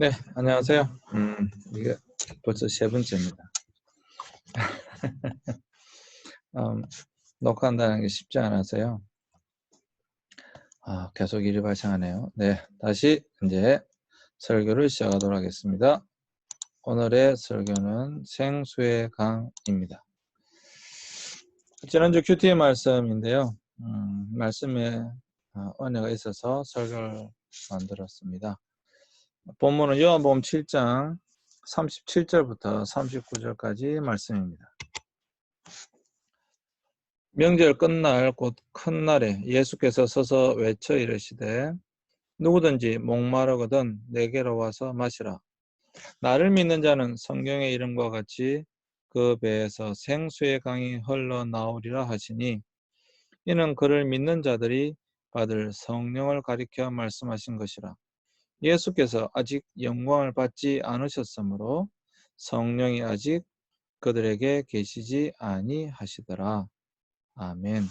네, 안녕하세요. 이게 벌써 세 번째입니다. 음, 녹화한다는 게 쉽지 않아서요. 계속 일이 발생하네요. 네, 다시 이제 설교를 시작하도록 하겠습니다. 오늘의 설교는 생수의 강입니다. 지난주 큐티의 말씀인데요. 말씀에 은혜가 있어서 설교를 만들었습니다. 본문은 요한복음 7장 37절부터 39절까지 말씀입니다. 명절 끝날 곧 큰 날에 예수께서 서서 외쳐 이르시되 누구든지 목마르거든 내게로 와서 마시라. 나를 믿는 자는 성경의 이름과 같이 그 배에서 생수의 강이 흘러나오리라 하시니 이는 그를 믿는 자들이 받을 성령을 가리켜 말씀하신 것이라. 예수께서 아직 영광을 받지 않으셨으므로 성령이 아직 그들에게 계시지 아니하시더라. 아멘.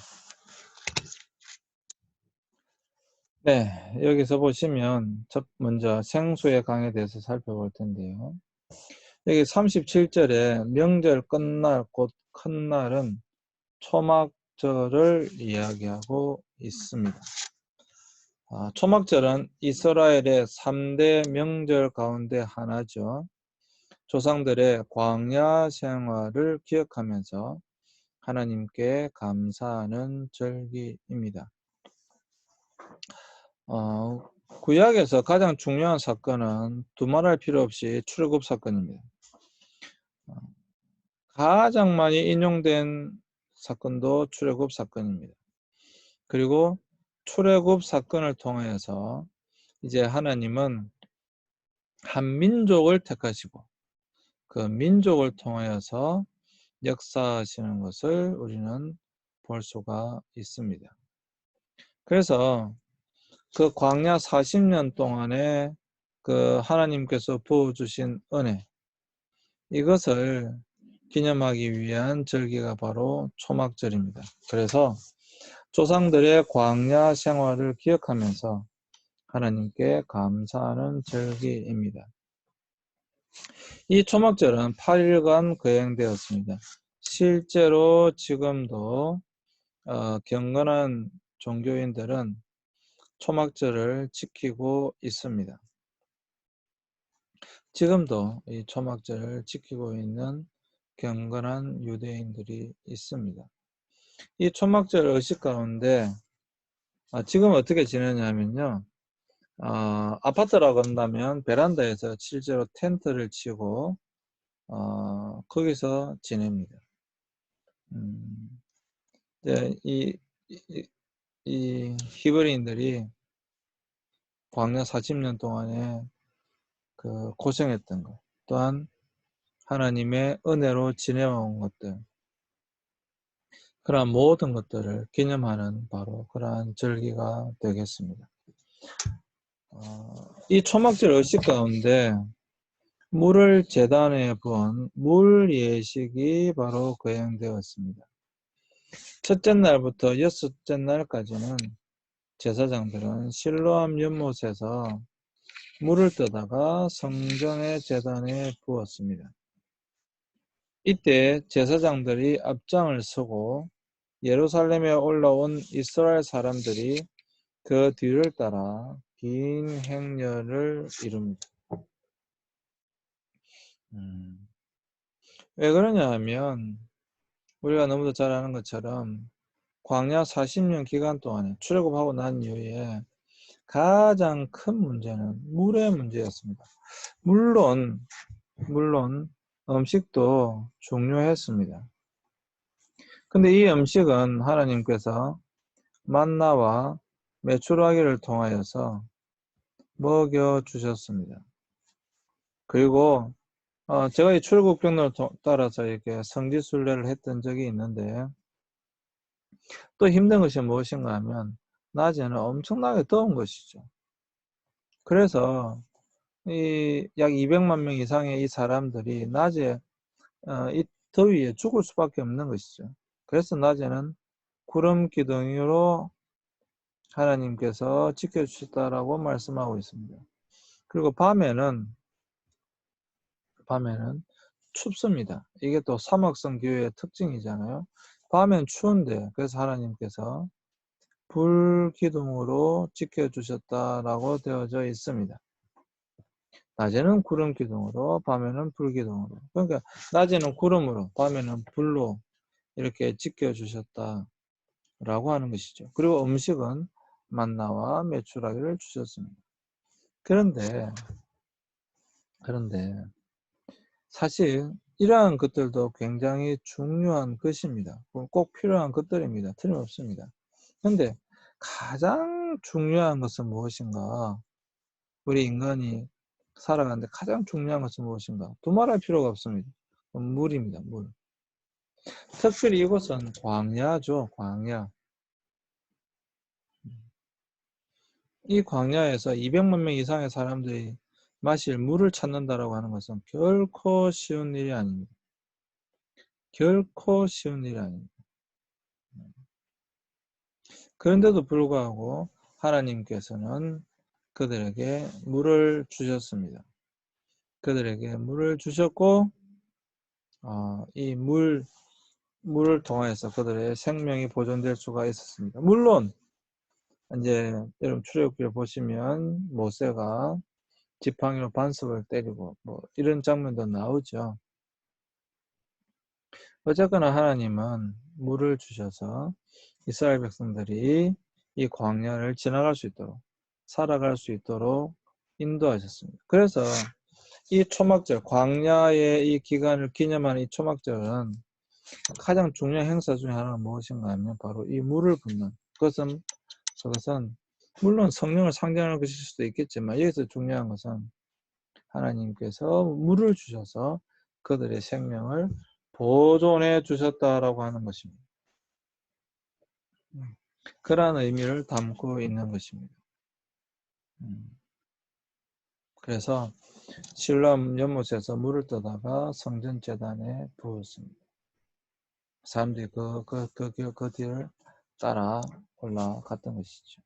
네, 여기서 보시면 먼저 생수의 강에 대해서 살펴볼 텐데요. 여기 37절에 명절 끝날 곧 큰 날은 초막절을 이야기하고 있습니다. 초막절은 이스라엘의 3대 명절 가운데 하나죠. 조상들의 광야 생활을 기억하면서 하나님께 감사하는 절기입니다. 구약에서 가장 중요한 사건은 두말할 필요 없이 출애굽 사건입니다. 가장 많이 인용된 사건도 출애굽 사건입니다. 그리고 출애굽 사건을 통해서 이제 하나님은 한 민족을 택하시고 그 민족을 통하여서 역사하시는 것을 우리는 볼 수가 있습니다. 그래서 그 광야 40년 동안에 그 하나님께서 부어주신 은혜, 이것을 기념하기 위한 절기가 바로 초막절입니다. 그래서 조상들의 광야 생활을 기억하면서 하나님께 감사하는 절기입니다. 이 초막절은 8일간 거행되었습니다. 실제로 지금도 경건한 종교인들은 초막절을 지키고 있습니다. 지금도 이 초막절을 지키고 있는 경건한 유대인들이 있습니다. 이 초막절 의식 가운데 지금 어떻게 지내냐면요. 아파트라고 한다면 베란다에서 실제로 텐트를 치고 거기서 지냅니다. 네, 이 히브리인들이 광야 40년 동안에 그 고생했던 것, 또한 하나님의 은혜로 지내온 것들, 그러한 모든 것들을 기념하는 바로 그러한 절기가 되겠습니다. 이 초막절 의식 가운데 물을 제단에 부은 물 예식이 바로 거행되었습니다. 첫째 날부터 여섯째 날까지는 제사장들은 실로암 연못에서 물을 떠다가 성전의 제단에 부었습니다. 이때 제사장들이 앞장을 서고 예루살렘에 올라온 이스라엘 사람들이 그 뒤를 따라 긴 행렬을 이룹니다. 왜 그러냐 하면 우리가 너무도 잘 아는 것처럼 광야 40년 기간 동안에 출애굽하고 난 이후에 가장 큰 문제는 물의 문제였습니다. 물론 음식도 중요했습니다. 근데 이 음식은 하나님께서 만나와 메추라기를 통하여서 먹여주셨습니다. 그리고 제가 이 출애굽경로를 따라서 이렇게 성지순례를 했던 적이 있는데 또 힘든 것이 무엇인가 하면 낮에는 엄청나게 더운 것이죠. 그래서 이 약 200만 명 이상의 이 사람들이 낮에 이 더위에 죽을 수밖에 없는 것이죠. 그래서 낮에는 구름 기둥으로 하나님께서 지켜주셨다라고 말씀하고 있습니다. 그리고 밤에는 밤에는 춥습니다. 이게 또 사막성 기후의 특징이잖아요. 밤엔 추운데 그래서 하나님께서 불기둥으로 지켜주셨다라고 되어져 있습니다. 낮에는 구름 기둥으로, 밤에는 불 기둥으로. 그러니까 낮에는 구름으로, 밤에는 불로 이렇게 지켜주셨다라고 하는 것이죠. 그리고 음식은 만나와 메추라기를 주셨습니다. 그런데 사실 이러한 것들도 굉장히 중요한 것입니다. 꼭 필요한 것들입니다. 틀림없습니다. 그런데 가장 중요한 것은 무엇인가? 우리 인간이 살아가는데 가장 중요한 것은 무엇인가? 두말할 필요가 없습니다. 물입니다. 물. 특별히 이곳은 광야죠. 광야. 이 광야에서 200만 명 이상의 사람들이 마실 물을 찾는다라고 하는 것은 결코 쉬운 일이 아닙니다. 결코 쉬운 일이 아닙니다. 그런데도 불구하고 하나님께서는 그들에게 물을 주셨습니다. 그들에게 물을 주셨고 이 물을 통해서 그들의 생명이 보존될 수가 있었습니다. 물론 이제 여러분 출애굽기를 보시면 모세가 지팡이로 반석을 때리고 뭐 이런 장면도 나오죠. 어쨌거나 하나님은 물을 주셔서 이스라엘 백성들이 이 광야를 지나갈 수 있도록 살아갈 수 있도록 인도하셨습니다. 그래서 이 초막절, 광야의 이 기간을 기념하는 이 초막절은 가장 중요한 행사 중에 하나가 무엇인가 하면 바로 이 물을 붓는 그것은 물론 성령을 상징하는 것일 수도 있겠지만 여기서 중요한 것은 하나님께서 물을 주셔서 그들의 생명을 보존해 주셨다라고 하는 것입니다. 그러한 의미를 담고 있는 것입니다. 그래서 실로암 연못에서 물을 떠다가 성전 제단에 부었습니다. 사람들이 그 뒤를 따라 올라갔던 것이죠.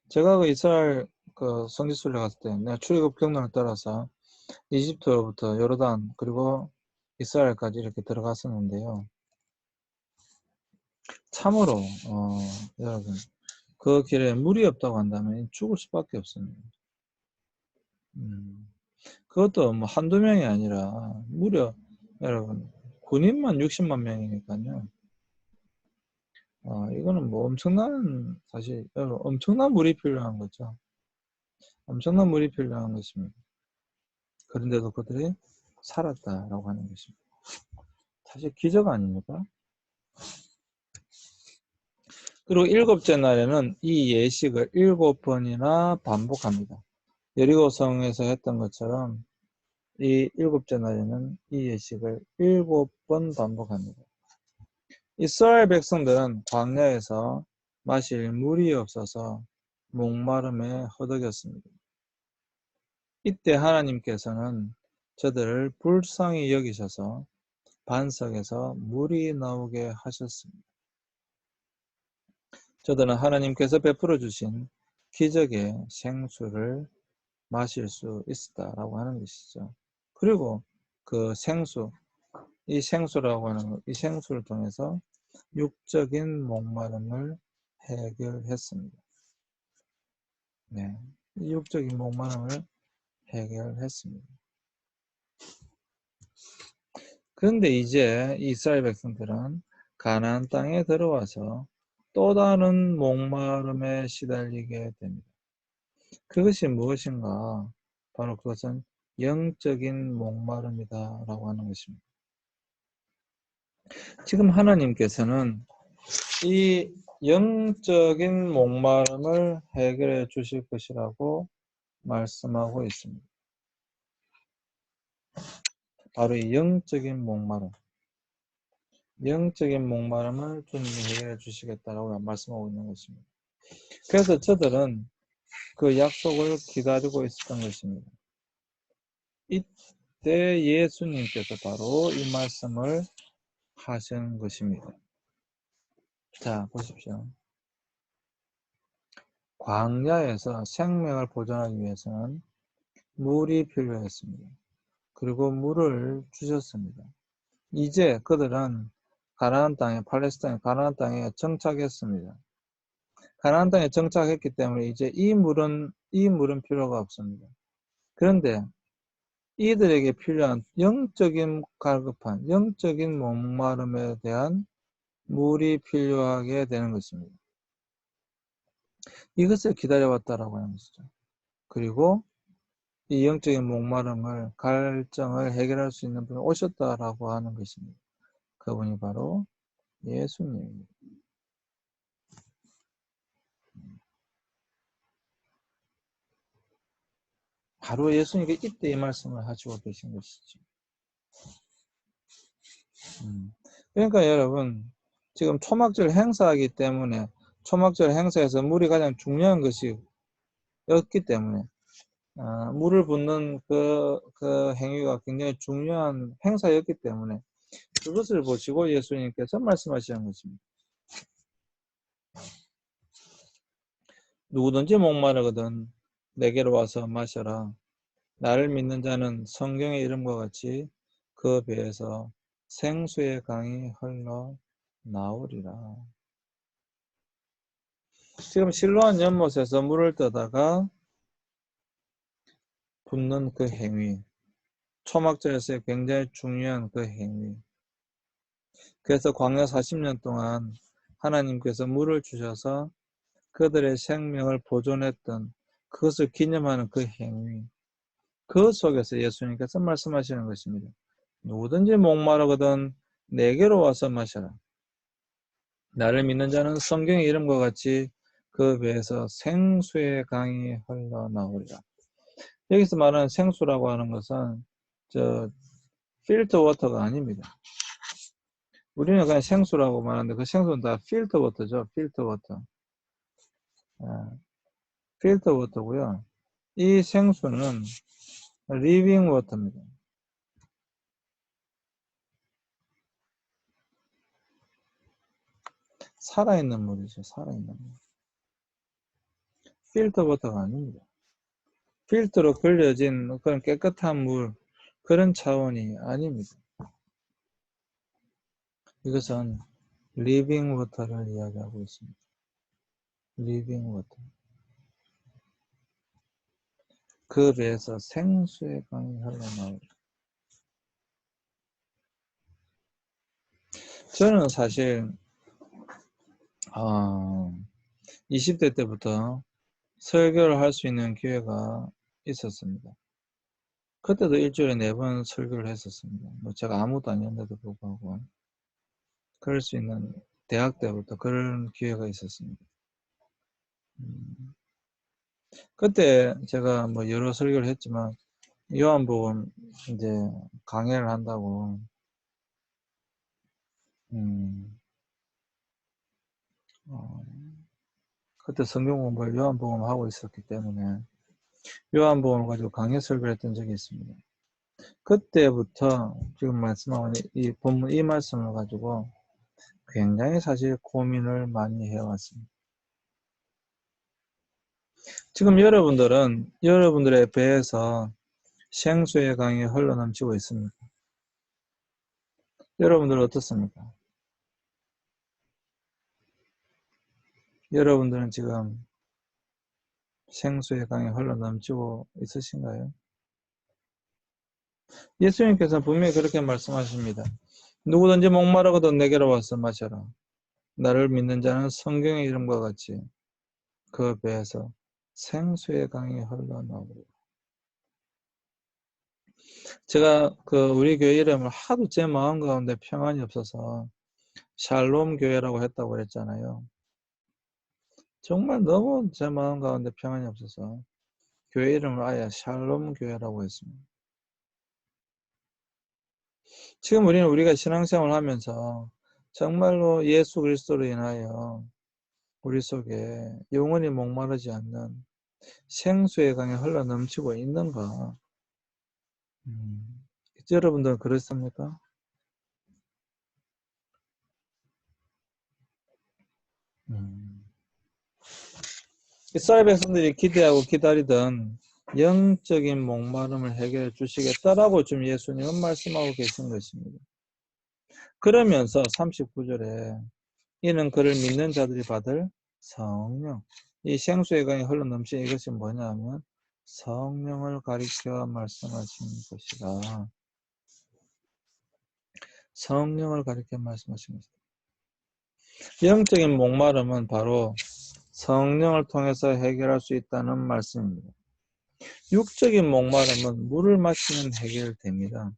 제가 그 이스라엘 그 성지순례 갔을 때 내가 출애굽 경로를 따라서 이집트로부터 요르단 그리고 이스라엘까지 이렇게 들어갔었는데요. 참으로 여러분 그 길에 물이 없다고 한다면 죽을 수밖에 없습니다. 그것도 뭐 한두 명이 아니라 무려 여러분 군인만 60만 명이니까요. 이거는 뭐 엄청난 사실 엄청난 물이 필요한 거죠. 엄청난 물이 필요한 것입니다. 그런데도 그들이 살았다라고 하는 것입니다. 사실 기적 아닙니까? 그리고 7째 날에는 이 예식을 7번이나 반복합니다. 여리고성에서 했던 것처럼 이 7째 날에는 이 예식을 7번 반복합니다. 이스라엘 백성들은 광야에서 마실 물이 없어서 목마름에 허덕였습니다. 이때 하나님께서는 저들을 불쌍히 여기셔서 반석에서 물이 나오게 하셨습니다. 저들은 하나님께서 베풀어 주신 기적의 생수를 마실 수 있었다라고 하는 것이죠. 그리고 그 생수, 이 생수라고 하는 것, 이 생수를 통해서 육적인 목마름을 해결했습니다. 네, 이 육적인 목마름을 해결했습니다. 그런데 이제 이스라엘 백성들은 가나안 땅에 들어와서 또 다른 목마름에 시달리게 됩니다. 그것이 무엇인가? 바로 그것은 영적인 목마름이다라고 하는 것입니다. 지금 하나님께서는 이 영적인 목마름을 해결해 주실 것이라고 말씀하고 있습니다. 바로 이 영적인 목마름을 주님이 해결해 주시겠다라고 말씀하고 있는 것입니다. 그래서 저들은 그 약속을 기다리고 있었던 것입니다. 이때 예수님께서 바로 이 말씀을 하신 것입니다. 자, 보십시오. 광야에서 생명을 보존하기 위해서는 물이 필요했습니다. 그리고 물을 주셨습니다. 이제 그들은 가나안 땅에, 팔레스타인 가나안 땅에 정착했습니다. 가나안 땅에 정착했기 때문에 이제 이 물은 필요가 없습니다. 그런데 이들에게 필요한 영적인 갈급한, 영적인 목마름에 대한 물이 필요하게 되는 것입니다. 이것을 기다려왔다라고 하는 것이죠. 그리고 이 영적인 목마름을, 갈증을 해결할 수 있는 분이 오셨다라고 하는 것입니다. 그분이 바로 예수님입니다. 바로 예수님께 이때 이 말씀을 하시고 계신 것이죠. 그러니까 여러분, 지금 초막절 행사하기 때문에 초막절 행사에서 물이 가장 중요한 것이었기 때문에 물을 붓는 그 행위가 굉장히 중요한 행사였기 때문에 그것을 보시고 예수님께서 말씀하시는 것입니다. 누구든지 목마르거든 내게로 와서 마셔라. 나를 믿는 자는 성경의 이름과 같이 그 배에서 생수의 강이 흘러 나오리라. 지금 실로암 연못에서 물을 떠다가 붓는 그 행위, 초막절에서 굉장히 중요한 그 행위. 그래서 광야 40년 동안 하나님께서 물을 주셔서 그들의 생명을 보존했던 그것을 기념하는 그 행위. 그 속에서 예수님께서 말씀하시는 것입니다. 누구든지 목마르거든 내게로 와서 마셔라. 나를 믿는 자는 성경의 이름과 같이 그 배에서 생수의 강이 흘러나오리라. 여기서 말하는 생수라고 하는 것은 필터 워터가 아닙니다. 우리는 그냥 생수라고 말하는데 그 생수는 다 필터 워터죠. 필터 워터. 필터 워터고요. 이 생수는 리빙 워터입니다. 살아있는 물이죠. 살아있는 물. 필터 워터가 아닙니다. 필터로 걸려진 그런 깨끗한 물, 그런 차원이 아닙니다. 이것은 리빙 워터를 이야기하고 있습니다. 리빙 워터. 그 배에서 생수의 강이 흘러나오리라. 저는 사실 20대 때부터 설교를 할 수 있는 기회가 있었습니다. 그때도 일주일에 4번 설교를 했었습니다. 제가 아무것도 아니었는데도 불구하고 그럴 수 있는 대학 때부터 그런 기회가 있었습니다. 그때 제가 여러 설교를 했지만 요한복음 이제 강해를 한다고 그때 성경 공부를 요한복음 하고 있었기 때문에 요한복음을 가지고 강해 설교를 했던 적이 있습니다. 그때부터 지금 말씀하는 이 본문 이 말씀을 가지고 굉장히 사실 고민을 많이 해왔습니다. 지금 여러분들의 배에서 생수의 강이 흘러넘치고 있습니까? 여러분들 어떻습니까? 여러분들은 지금 생수의 강이 흘러넘치고 있으신가요? 예수님께서는 분명히 그렇게 말씀하십니다. 누구든지 목마르거든 내게로 와서 마셔라. 나를 믿는 자는 성경의 이름과 같이 그 배에서 생수의 강이 흘러나오리라. 제가 우리 교회 이름을 하도 제 마음 가운데 평안이 없어서 샬롬 교회라고 했다고 그랬잖아요. 정말 너무 제 마음 가운데 평안이 없어서 교회 이름을 아예 샬롬 교회라고 했습니다. 지금 우리가 신앙생활을 하면서 정말로 예수 그리스도로 인하여 우리 속에 영원히 목마르지 않는 생수의 강이 흘러넘치고 있는가? 여러분들은 그렇습니까? 이스라엘 백성들이 기대하고 기다리던 영적인 목마름을 해결해 주시겠다라고 지금 예수님은 말씀하고 계신 것입니다. 그러면서 39절에 이는 그를 믿는 자들이 받을 성령, 이 생수의 강이 흘러넘치는 이것이 뭐냐면 성령을 가리켜 말씀하신 것이다. 성령을 가리켜 말씀하신 것이다. 영적인 목마름은 바로 성령을 통해서 해결할 수 있다는 말씀입니다. 육적인 목마름은 물을 마시면 해결됩니다.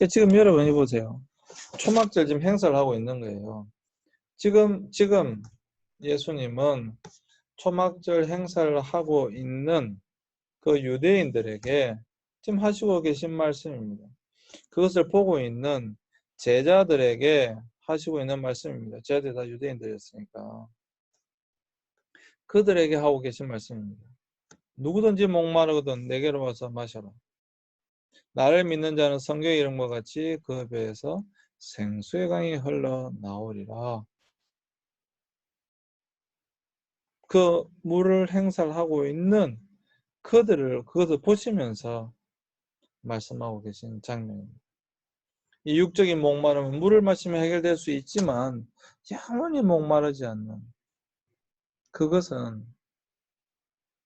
지금 여러분이 보세요. 초막절 지금 행사를 하고 있는 거예요. 지금 예수님은 초막절 행사를 하고 있는 그 유대인들에게 지금 하시고 계신 말씀입니다. 그것을 보고 있는 제자들에게 하시고 있는 말씀입니다. 제자들이 다 유대인들이었으니까. 그들에게 하고 계신 말씀입니다. 누구든지 목마르거든 내게로 와서 마셔라. 나를 믿는 자는 성경의 이름과 같이 그 배에서 생수의 강이 흘러나오리라. 그 물을 행사를 하고 있는 그것을 보시면서 말씀하고 계신 장면입니다. 이 육적인 목마름은 물을 마시면 해결될 수 있지만 영원히 목마르지 않는 그것은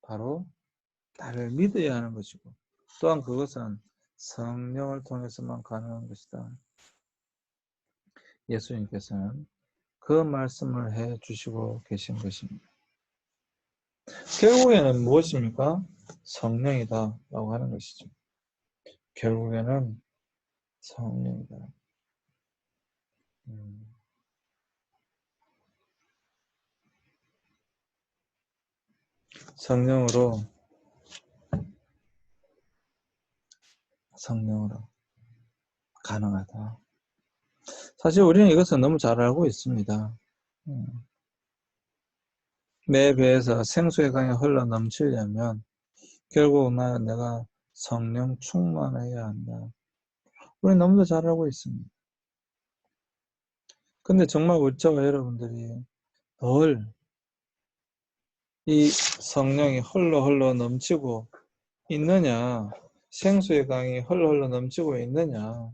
바로 나를 믿어야 하는 것이고 또한 그것은 성령을 통해서만 가능한 것이다. 예수님께서는 그 말씀을 해 주시고 계신 것입니다. 결국에는 무엇입니까? 성령이다 라고 하는 것이죠. 결국에는 성령이다. 성령으로 가능하다. 사실 우리는 이것을 너무 잘 알고 있습니다. 내 배에서 생수의 강이 흘러 넘치려면 결국 내가 성령 충만해야 한다. 우리는 너무도 잘 알고 있습니다. 근데 정말 저와 여러분들이 늘 이 성령이 흘러 넘치고 있느냐, 생수의 강이 흘러 넘치고 있느냐,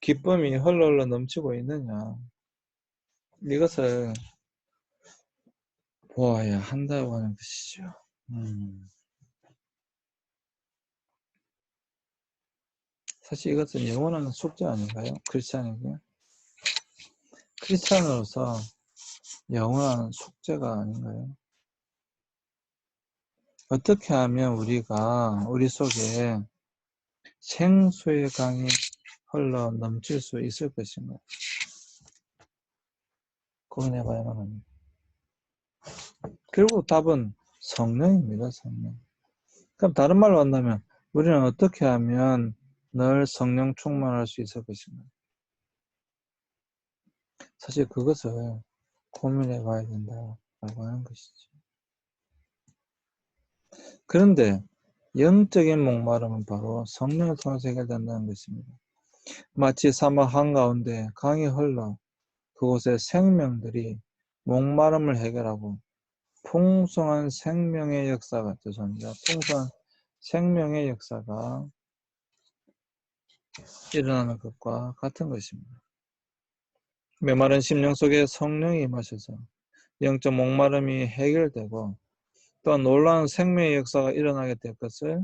기쁨이 흘러 넘치고 있느냐, 이것을 보아야 한다고 하는 것이죠. 사실 이것은 영원한 숙제 아닌가요? 크리스찬에게? 크리스찬으로서 영원한 숙제가 아닌가요? 어떻게 하면 우리가 우리 속에 생수의 강이 흘러 넘칠 수 있을 것인가? 고민해봐야만 합니다. 결국 답은 성령입니다. 성령. 그럼 다른 말로 한다면 우리는 어떻게 하면 늘 성령 충만할 수 있을 것인가? 사실 그것을 고민해봐야 된다고 하는 것이죠. 그런데 영적인 목마름은 바로 성령을 통해서 해결된다는 것입니다. 마치 사막 한가운데 강이 흘러 그곳의 생명들이 목마름을 해결하고 풍성한 생명의 역사가 죄송합니다. 풍성한 생명의 역사가 일어나는 것과 같은 것입니다. 메마른 심령 속에 성령이 임하셔서 영적 목마름이 해결되고 또 놀라운 생명의 역사가 일어나게 될 것을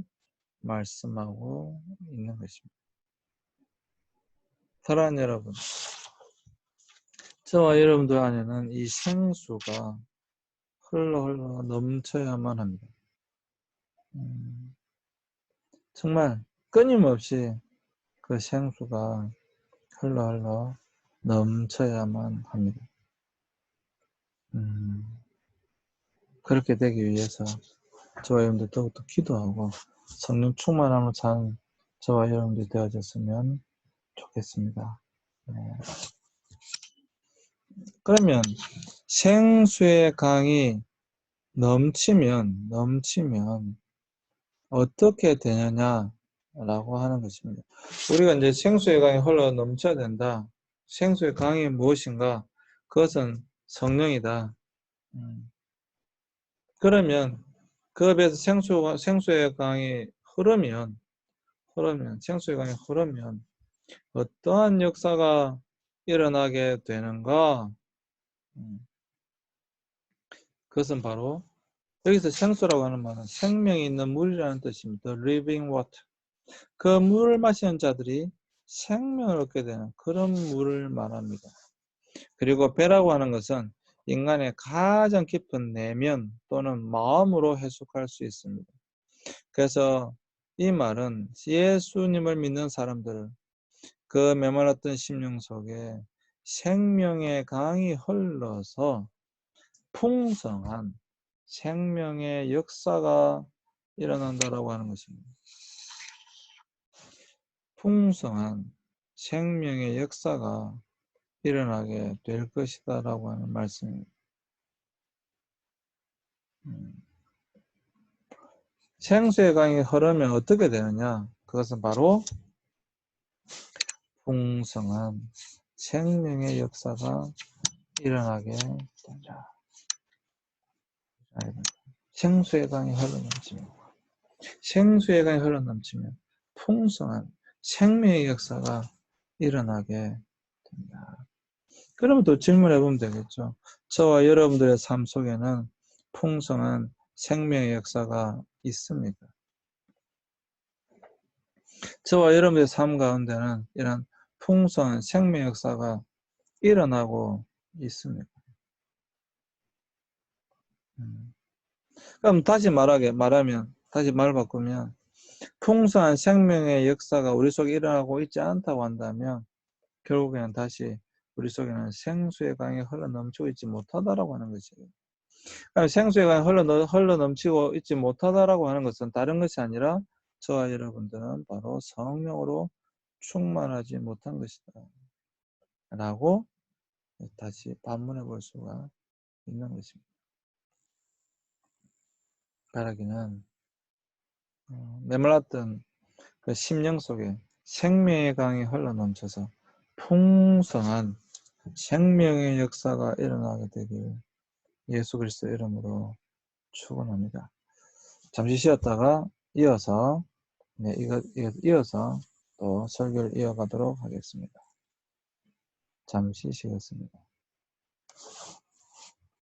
말씀하고 있는 것입니다. 사랑하는 여러분, 저와 여러분들 안에는 이 생수가 흘러 넘쳐야만 합니다. 정말 끊임없이 그 생수가 흘러 넘쳐야만 합니다. 그렇게 되기 위해서 저와 여러분들 더욱더 기도하고 성령 충만함을 사는 저와 여러분들이 되어졌으면 좋겠습니다. 네. 그러면 생수의 강이 넘치면 어떻게 되느냐라고 하는 것입니다. 우리가 이제 생수의 강이 흘러 넘쳐야 된다. 생수의 강이 무엇인가? 그것은 성령이다. 그러면 그에 비해서 생수의 강이 흐르면 생수의 강이 흐르면 어떠한 역사가 일어나게 되는가? 그것은 바로 여기서 생수라고 하는 말은 생명이 있는 물이라는 뜻입니다. living water. 그 물을 마시는 자들이 생명을 얻게 되는 그런 물을 말합니다. 그리고 배라고 하는 것은 인간의 가장 깊은 내면 또는 마음으로 해석할 수 있습니다. 그래서 이 말은 예수님을 믿는 사람들, 그 메말랐던 심령 속에 생명의 강이 흘러서 풍성한 생명의 역사가 일어난다라고 하는 것입니다. 풍성한 생명의 역사가 일어나게 될 것이다 라고 하는 말씀입니다. 생수의 강이 흐르면 어떻게 되느냐? 그것은 바로 풍성한 생명의 역사가 일어나게 된다. 생수의 강이 흘러넘치면 풍성한 생명의 역사가 일어나게 된다. 그러면 또 질문해 보면 되겠죠. 저와 여러분들의 삶 속에는 풍성한 생명의 역사가 있습니까? 저와 여러분들의 삶 가운데는 이런 풍성한 생명의 역사가 일어나고 있습니까? 그럼 다시 말 바꾸면 풍성한 생명의 역사가 우리 속에 일어나고 있지 않다고 한다면 결국에는 다시 우리 속에는 생수의 강이 흘러넘치고 있지 못하다라고 하는 것이에요. 그럼 생수의 강이 흘러넘치고 있지 못하다라고 하는 것은 다른 것이 아니라 저와 여러분들은 바로 성령으로 충만하지 못한 것이다 라고 다시 반문해 볼 수가 있는 것입니다. 바라기는 메말랐던 그 심령 속에 생명의 강이 흘러넘쳐서 풍성한 생명의 역사가 일어나게 되길 예수 그리스도 이름으로 축원합니다. 잠시 쉬었다가 이어서 또 설교를 이어가도록 하겠습니다. 잠시 쉬겠습니다.